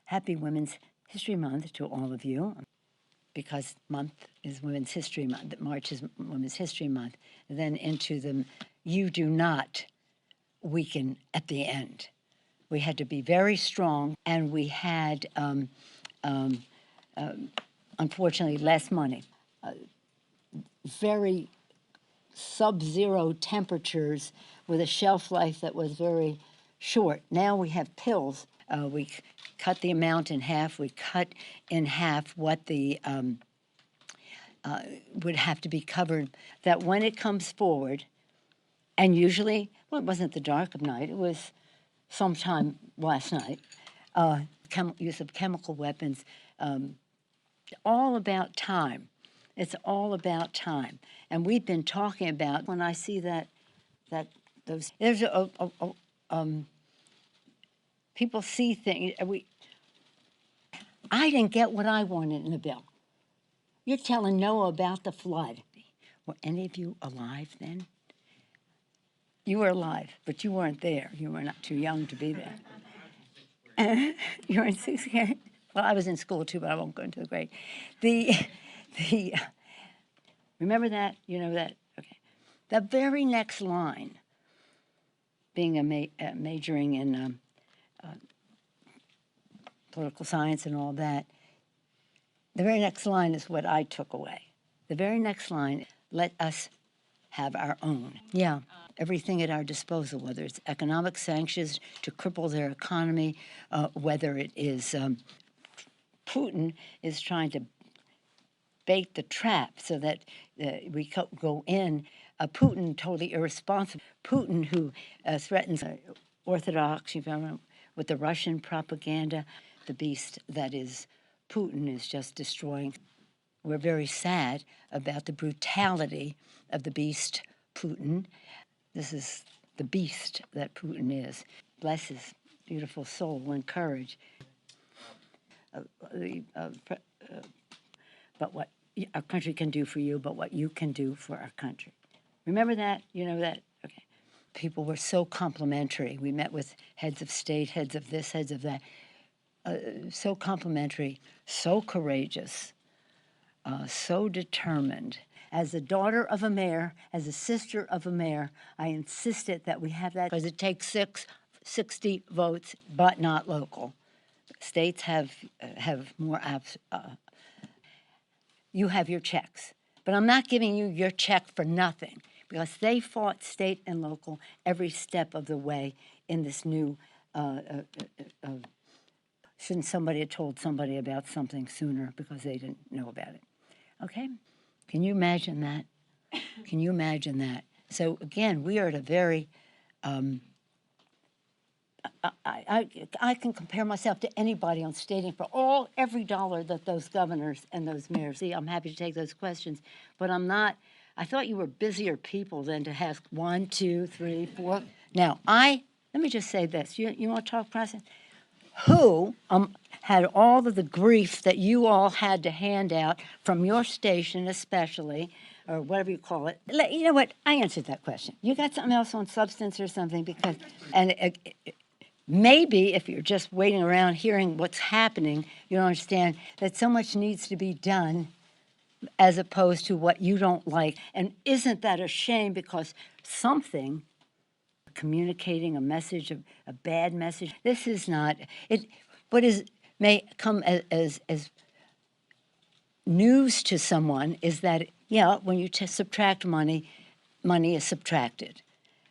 Happy Women's History Month to all of you, because month is Women's History Month, March is Women's History Month, then into the You Do Not weekend at the end. We had to be very strong, and we had, unfortunately, less money. Very sub-zero temperatures with a shelf life that was very short. Now we have pills. We cut the amount in half. We cut in half what the would have to be covered, that when it comes forward, and usually, well, it wasn't the dark of night, it was sometime last night, use of chemical weapons, all about time. It's all about time. And we've been talking about, when I see those, there's people see things, I didn't get what I wanted in the bill. You're telling Noah about the flood. Were any of you alive then? You were alive, but you weren't there. You were not too young to be there. You were in sixth grade? Well, I was in school too, but I won't go into the grade. Remember that? You know that? Okay. The very next line, being majoring in political science and all that, the very next line is what I took away. The very next line, let us have our own. Yeah, everything at our disposal, whether it's economic sanctions to cripple their economy, whether it is Putin is trying to bait the trap so that we go in. Putin, totally irresponsible. Putin, who threatens Orthodox with the Russian propaganda, the beast that is Putin is just destroying. We're very sad about the brutality of the beast Putin. This is the beast that Putin is. Bless his beautiful soul and courage. But what our country can do for you, but what you can do for our country. Remember that? You know that? Okay. People were so complimentary. We met with heads of state, heads of this, heads of that. So complimentary, so courageous, so determined. As a daughter of a mayor, as a sister of a mayor, I insisted that we have that because it takes 60 votes, but not local. States have more you have your checks. But I'm not giving you your check for nothing, because they fought state and local every step of the way in this new, shouldn't somebody have told somebody about something sooner because they didn't know about it? Okay? Can you imagine that? Can you imagine that? So again, we are at a very, I can compare myself to anybody on stating for every dollar that those governors and those mayors see. I'm happy to take those questions, but I'm not. I thought you were busier people than to ask 1, 2, 3, 4. Now, let me just say this. You want to talk process? Who had all of the grief that you all had to hand out from your station, especially, or whatever you call it? You know what? I answered that question. You got something else on substance or something? Because maybe if you're just waiting around hearing what's happening, you don't understand that so much needs to be done as opposed to what you don't like. And isn't that a shame? Because something, communicating a message, a bad message, this is not it. What may come as news to someone is that, yeah, when you subtract money, money is subtracted.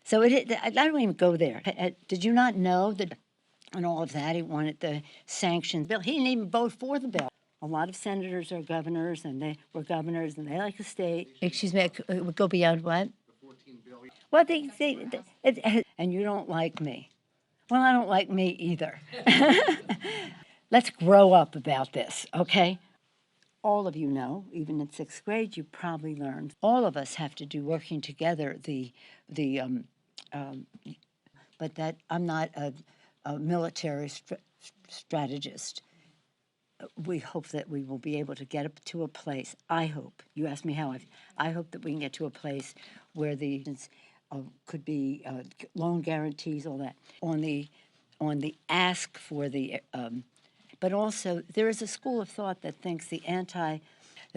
So I don't even go there. Did you not know that and all of that, he wanted the sanctions bill? He didn't even vote for the bill. A lot of senators are governors, and they were governors, and they like the state. Excuse me, it would go beyond what? The 14 billion. Well, and you don't like me. Well, I don't like me either. Let's grow up about this, okay? All of you know, even in sixth grade, you probably learned. All of us have to do working together. But that I'm not a military strategist. We hope that we will be able to get up to a place. I hope. You asked me how. I hope that we can get to a place where the could be loan guarantees, all that on the ask for the. but also there is a school of thought that thinks the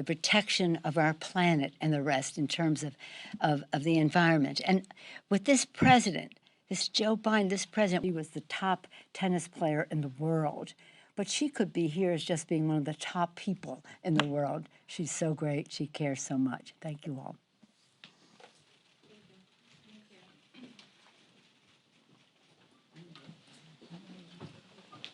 protection of our planet and the rest in terms of the environment. And with this president, this Joe Biden, this president, he was the top tennis player in the world. But she could be here as just being one of the top people in the world. She's so great. She cares so much. Thank you all.